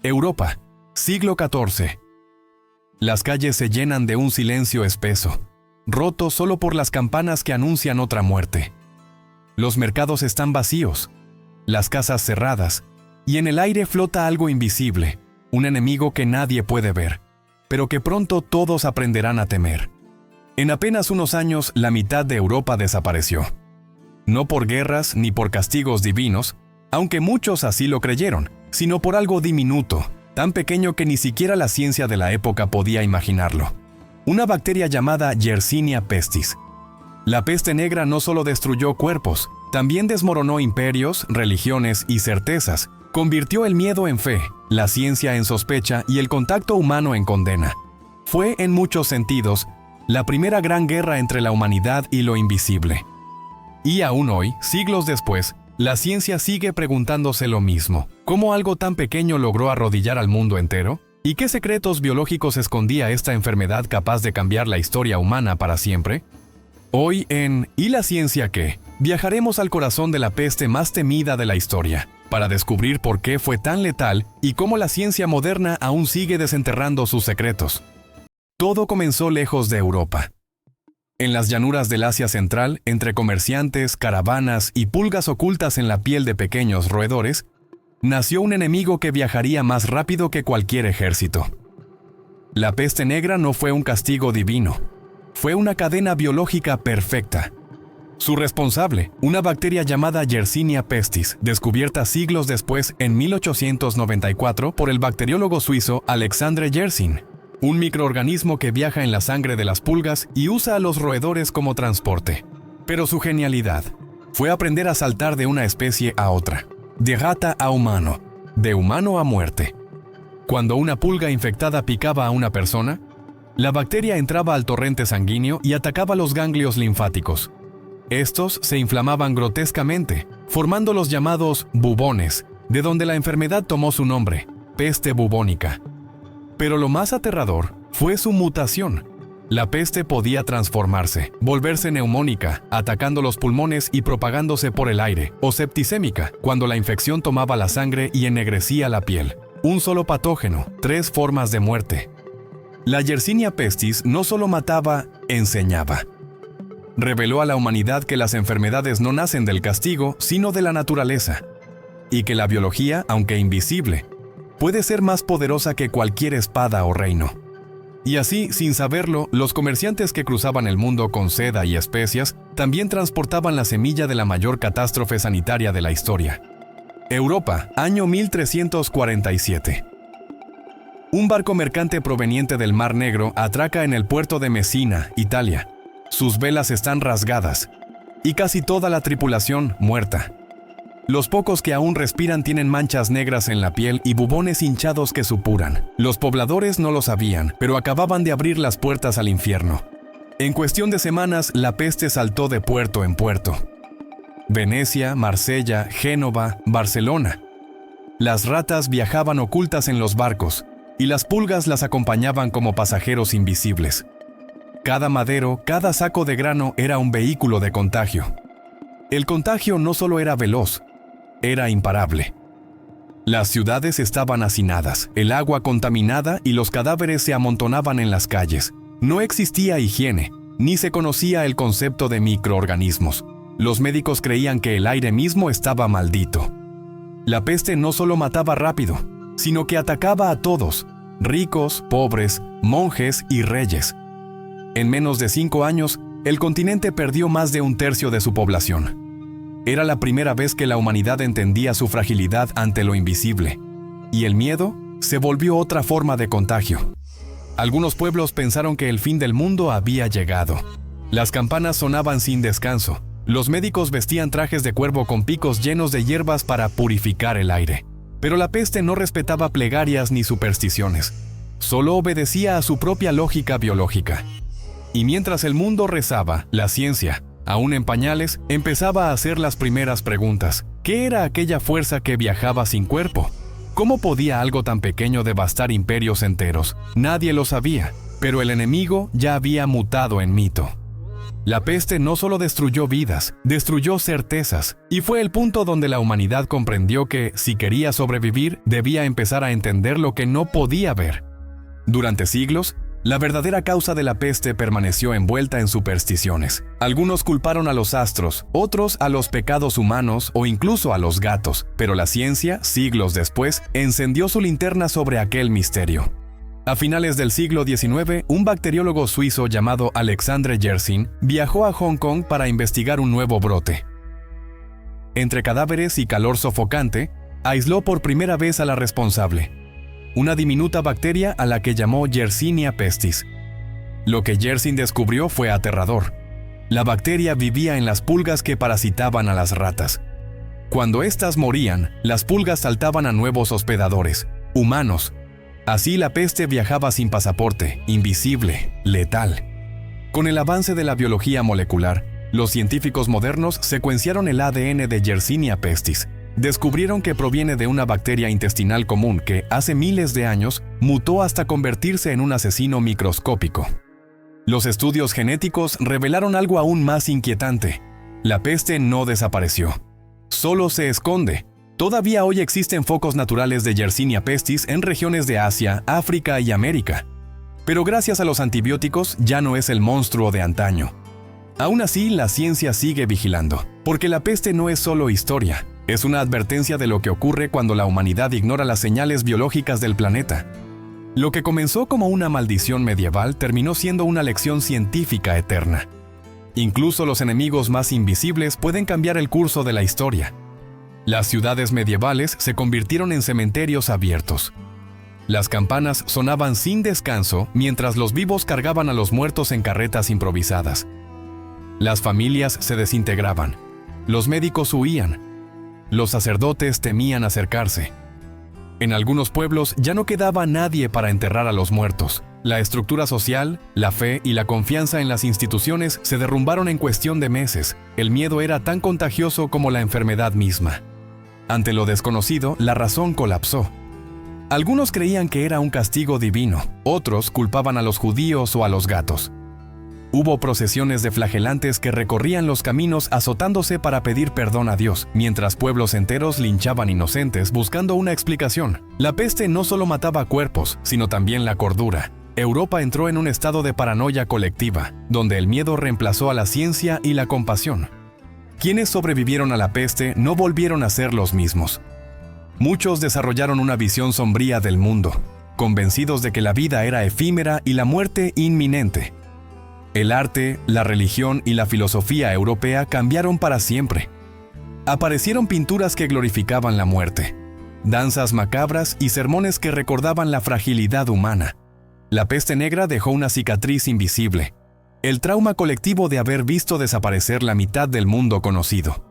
Europa, siglo XIV. Las calles se llenan de un silencio espeso, roto solo por las campanas que anuncian otra muerte. Los mercados están vacíos, las casas cerradas, y en el aire flota algo invisible, un enemigo que nadie puede ver, pero que pronto todos aprenderán a temer. En apenas unos años, la mitad de Europa desapareció. No por guerras ni por castigos divinos, aunque muchos así lo creyeron, sino por algo diminuto, tan pequeño que ni siquiera la ciencia de la época podía imaginarlo. Una bacteria llamada Yersinia pestis. La peste negra no solo destruyó cuerpos, también desmoronó imperios, religiones y certezas, convirtió el miedo en fe, la ciencia en sospecha y el contacto humano en condena. Fue, en muchos sentidos, la primera gran guerra entre la humanidad y lo invisible. Y aún hoy, siglos después, la ciencia sigue preguntándose lo mismo. ¿Cómo algo tan pequeño logró arrodillar al mundo entero? ¿Y qué secretos biológicos escondía esta enfermedad capaz de cambiar la historia humana para siempre? Hoy en ¿Y la ciencia qué? Viajaremos al corazón de la peste más temida de la historia, para descubrir por qué fue tan letal y cómo la ciencia moderna aún sigue desenterrando sus secretos. Todo comenzó lejos de Europa. En las llanuras del Asia Central, entre comerciantes, caravanas y pulgas ocultas en la piel de pequeños roedores, nació un enemigo que viajaría más rápido que cualquier ejército. La peste negra no fue un castigo divino, fue una cadena biológica perfecta. Su responsable, una bacteria llamada Yersinia pestis, descubierta siglos después en 1894 por el bacteriólogo suizo Alexandre Yersin, un microorganismo que viaja en la sangre de las pulgas y usa a los roedores como transporte. Pero su genialidad fue aprender a saltar de una especie a otra, de rata a humano, de humano a muerte. Cuando una pulga infectada picaba a una persona, la bacteria entraba al torrente sanguíneo y atacaba los ganglios linfáticos. Estos se inflamaban grotescamente, formando los llamados bubones, de donde la enfermedad tomó su nombre, peste bubónica. Pero lo más aterrador fue su mutación. La peste podía transformarse, volverse neumónica, atacando los pulmones y propagándose por el aire, o septicémica, cuando la infección tomaba la sangre y ennegrecía la piel. Un solo patógeno, 3 formas de muerte. La Yersinia pestis no solo mataba, enseñaba. Reveló a la humanidad que las enfermedades no nacen del castigo, sino de la naturaleza, y que la biología, aunque invisible, puede ser más poderosa que cualquier espada o reino. Y así, sin saberlo, los comerciantes que cruzaban el mundo con seda y especias también transportaban la semilla de la mayor catástrofe sanitaria de la historia. Europa, año 1347. Un barco mercante proveniente del Mar Negro atraca en el puerto de Messina, Italia. Sus velas están rasgadas, y casi toda la tripulación muerta. Los pocos que aún respiran tienen manchas negras en la piel y bubones hinchados que supuran. Los pobladores no lo sabían, pero acababan de abrir las puertas al infierno. En cuestión de semanas, la peste saltó de puerto en puerto. Venecia, Marsella, Génova, Barcelona. Las ratas viajaban ocultas en los barcos, y las pulgas las acompañaban como pasajeros invisibles. Cada madero, cada saco de grano era un vehículo de contagio. El contagio no solo era veloz, era imparable. Las ciudades estaban hacinadas, el agua contaminada y los cadáveres se amontonaban en las calles. No existía higiene, ni se conocía el concepto de microorganismos. Los médicos creían que el aire mismo estaba maldito. La peste no solo mataba rápido, sino que atacaba a todos, ricos, pobres, monjes y reyes. En menos de 5 años, el continente perdió más de 1/3 de su población. Era la primera vez que la humanidad entendía su fragilidad ante lo invisible, y el miedo se volvió otra forma de contagio. Algunos pueblos pensaron que el fin del mundo había llegado. Las campanas sonaban sin descanso. Los médicos vestían trajes de cuervo con picos llenos de hierbas para purificar el aire. Pero la peste no respetaba plegarias ni supersticiones. Solo obedecía a su propia lógica biológica. Y mientras el mundo rezaba, la ciencia, aún en pañales, empezaba a hacer las primeras preguntas. ¿Qué era aquella fuerza que viajaba sin cuerpo? ¿Cómo podía algo tan pequeño devastar imperios enteros? Nadie lo sabía, pero el enemigo ya había mutado en mito. La peste no solo destruyó vidas, destruyó certezas, y fue el punto donde la humanidad comprendió que, si quería sobrevivir, debía empezar a entender lo que no podía ver. Durante siglos, la verdadera causa de la peste permaneció envuelta en supersticiones. Algunos culparon a los astros, otros a los pecados humanos o incluso a los gatos, pero la ciencia, siglos después, encendió su linterna sobre aquel misterio. A finales del siglo XIX, un bacteriólogo suizo llamado Alexandre Yersin viajó a Hong Kong para investigar un nuevo brote. Entre cadáveres y calor sofocante, aisló por primera vez a la responsable, una diminuta bacteria a la que llamó Yersinia pestis. Lo que Yersin descubrió fue aterrador. La bacteria vivía en las pulgas que parasitaban a las ratas. Cuando éstas morían, las pulgas saltaban a nuevos hospedadores, humanos. Así la peste viajaba sin pasaporte, invisible, letal. Con el avance de la biología molecular, los científicos modernos secuenciaron el ADN de Yersinia pestis. Descubrieron que proviene de una bacteria intestinal común que, hace miles de años, mutó hasta convertirse en un asesino microscópico. Los estudios genéticos revelaron algo aún más inquietante. La peste no desapareció. Solo se esconde. Todavía hoy existen focos naturales de Yersinia pestis en regiones de Asia, África y América. Pero gracias a los antibióticos ya no es el monstruo de antaño. Aún así, la ciencia sigue vigilando, porque la peste no es solo historia, es una advertencia de lo que ocurre cuando la humanidad ignora las señales biológicas del planeta. Lo que comenzó como una maldición medieval terminó siendo una lección científica eterna. Incluso los enemigos más invisibles pueden cambiar el curso de la historia. Las ciudades medievales se convirtieron en cementerios abiertos. Las campanas sonaban sin descanso mientras los vivos cargaban a los muertos en carretas improvisadas. Las familias se desintegraban. Los médicos huían. Los sacerdotes temían acercarse. En algunos pueblos ya no quedaba nadie para enterrar a los muertos. La estructura social, la fe y la confianza en las instituciones se derrumbaron en cuestión de meses. El miedo era tan contagioso como la enfermedad misma. Ante lo desconocido, la razón colapsó. Algunos creían que era un castigo divino, otros culpaban a los judíos o a los gatos. Hubo procesiones de flagelantes que recorrían los caminos azotándose para pedir perdón a Dios, mientras pueblos enteros linchaban inocentes buscando una explicación. La peste no solo mataba cuerpos, sino también la cordura. Europa entró en un estado de paranoia colectiva, donde el miedo reemplazó a la ciencia y la compasión. Quienes sobrevivieron a la peste no volvieron a ser los mismos. Muchos desarrollaron una visión sombría del mundo, convencidos de que la vida era efímera y la muerte inminente. El arte, la religión y la filosofía europea cambiaron para siempre. Aparecieron pinturas que glorificaban la muerte, danzas macabras y sermones que recordaban la fragilidad humana. La peste negra dejó una cicatriz invisible, el trauma colectivo de haber visto desaparecer la mitad del mundo conocido.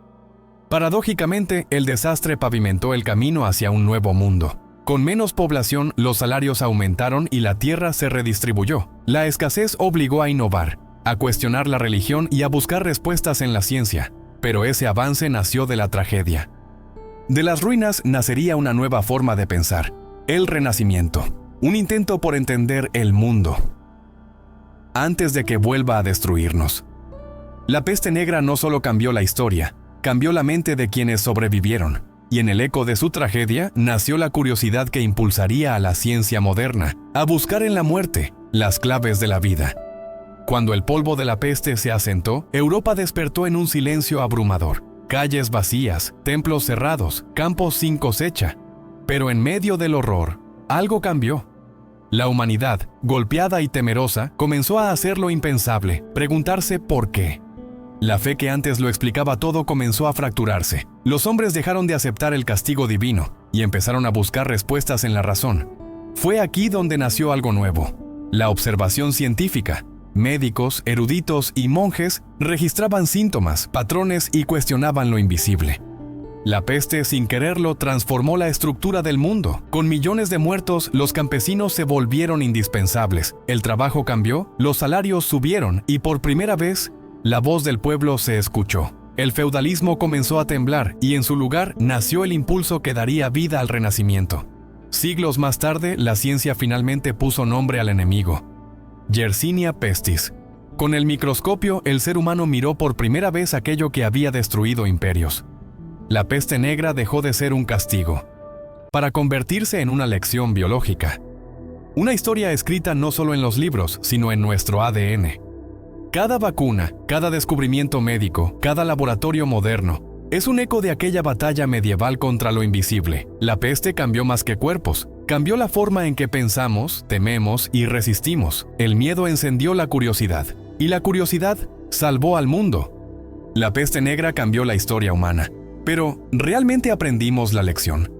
Paradójicamente, el desastre pavimentó el camino hacia un nuevo mundo. Con menos población, los salarios aumentaron y la tierra se redistribuyó. La escasez obligó a innovar, a cuestionar la religión y a buscar respuestas en la ciencia. Pero ese avance nació de la tragedia. De las ruinas nacería una nueva forma de pensar, el Renacimiento, un intento por entender el mundo antes de que vuelva a destruirnos. La peste negra no solo cambió la historia, cambió la mente de quienes sobrevivieron, y en el eco de su tragedia nació la curiosidad que impulsaría a la ciencia moderna a buscar en la muerte las claves de la vida. Cuando el polvo de la peste se asentó, Europa despertó en un silencio abrumador. Calles vacías, templos cerrados, campos sin cosecha. Pero en medio del horror, algo cambió. La humanidad, golpeada y temerosa, comenzó a hacer lo impensable, preguntarse por qué. La fe que antes lo explicaba todo comenzó a fracturarse. Los hombres dejaron de aceptar el castigo divino y empezaron a buscar respuestas en la razón. Fue aquí donde nació algo nuevo: la observación científica. Médicos, eruditos y monjes registraban síntomas, patrones y cuestionaban lo invisible. La peste, sin quererlo, transformó la estructura del mundo. Con millones de muertos, los campesinos se volvieron indispensables. El trabajo cambió, los salarios subieron y por primera vez, la voz del pueblo se escuchó. El feudalismo comenzó a temblar y en su lugar nació el impulso que daría vida al Renacimiento. Siglos más tarde, la ciencia finalmente puso nombre al enemigo: Yersinia pestis. Con el microscopio, el ser humano miró por primera vez aquello que había destruido imperios. La peste negra dejó de ser un castigo, para convertirse en una lección biológica. Una historia escrita no solo en los libros, sino en nuestro ADN. Cada vacuna, cada descubrimiento médico, cada laboratorio moderno, es un eco de aquella batalla medieval contra lo invisible. La peste cambió más que cuerpos, cambió la forma en que pensamos, tememos y resistimos. El miedo encendió la curiosidad, y la curiosidad salvó al mundo. La peste negra cambió la historia humana, pero ¿realmente aprendimos la lección?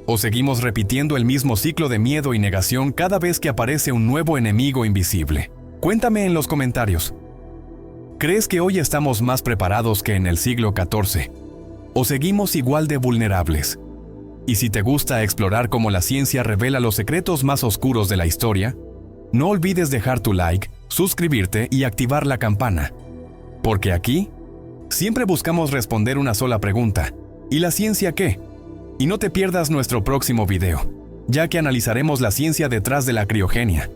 ¿O seguimos repitiendo el mismo ciclo de miedo y negación cada vez que aparece un nuevo enemigo invisible? Cuéntame en los comentarios. ¿Crees que hoy estamos más preparados que en el siglo XIV? ¿O seguimos igual de vulnerables? Y si te gusta explorar cómo la ciencia revela los secretos más oscuros de la historia, no olvides dejar tu like, suscribirte y activar la campana. Porque aquí, siempre buscamos responder una sola pregunta. ¿Y la ciencia qué? Y no te pierdas nuestro próximo video, ya que analizaremos la ciencia detrás de la criogenia.